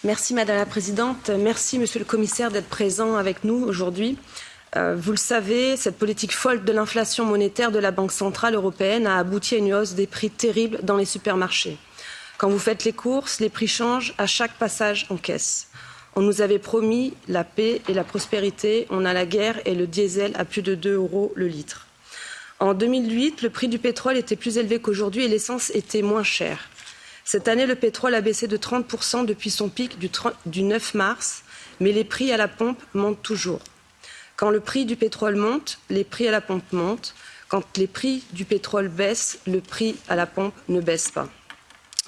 Merci Madame la Présidente. Merci Monsieur le Commissaire d'être présent avec nous aujourd'hui. Vous le savez, cette politique folle de l'inflation monétaire de la Banque centrale européenne a abouti à une hausse des prix terribles dans les supermarchés. Quand vous faites les courses, les prix changent à chaque passage en caisse. On nous avait promis la paix et la prospérité. On a la guerre et le diesel à plus de 2 € le litre. En 2008, le prix du pétrole était plus élevé qu'aujourd'hui et l'essence était moins chère. Cette année, le pétrole a baissé de 30% depuis son pic du 9 mars, mais les prix à la pompe montent toujours. Quand le prix du pétrole monte, les prix à la pompe montent. Quand les prix du pétrole baissent, le prix à la pompe ne baisse pas.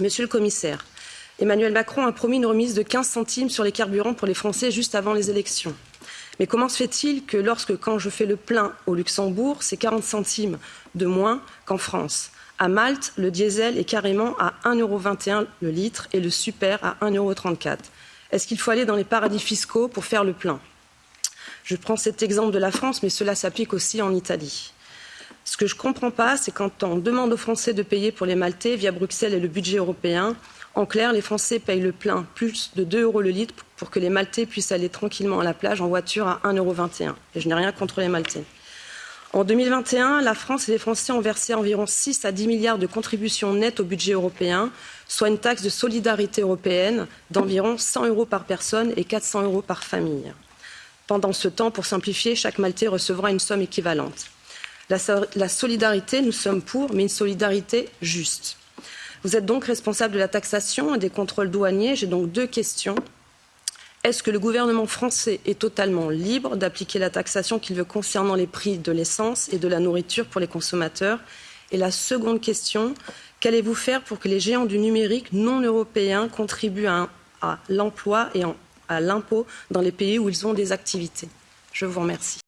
Monsieur le Commissaire, Emmanuel Macron a promis une remise de 15 centimes sur les carburants pour les Français juste avant les élections. Mais comment se fait-il que quand je fais le plein au Luxembourg, c'est 40 centimes de moins qu'en France ? À Malte, le diesel est carrément à 1,21 € le litre et le super à 1,34 €. Est-ce qu'il faut aller dans les paradis fiscaux pour faire le plein ? Je prends cet exemple de la France, mais cela s'applique aussi en Italie. Ce que je ne comprends pas, c'est quand on demande aux Français de payer pour les Maltais via Bruxelles et le budget européen. En clair, les Français payent le plein plus de 2 € le litre pour que les Maltais puissent aller tranquillement à la plage en voiture à 1,21 €. Et je n'ai rien contre les Maltais. En 2021, la France et les Français ont versé environ 6 à 10 milliards de contributions nettes au budget européen, soit une taxe de solidarité européenne d'environ 100 € par personne et 400 € par famille. Pendant ce temps, pour simplifier, chaque Maltais recevra une somme équivalente. La solidarité, nous sommes pour, mais une solidarité juste. Vous êtes donc responsable de la taxation et des contrôles douaniers. J'ai donc 2 questions. Est-ce que le gouvernement français est totalement libre d'appliquer la taxation qu'il veut concernant les prix de l'essence et de la nourriture pour les consommateurs ? Et la seconde question, qu'allez-vous faire pour que les géants du numérique non européens contribuent à l'emploi et à l'impôt dans les pays où ils ont des activités ? Je vous remercie.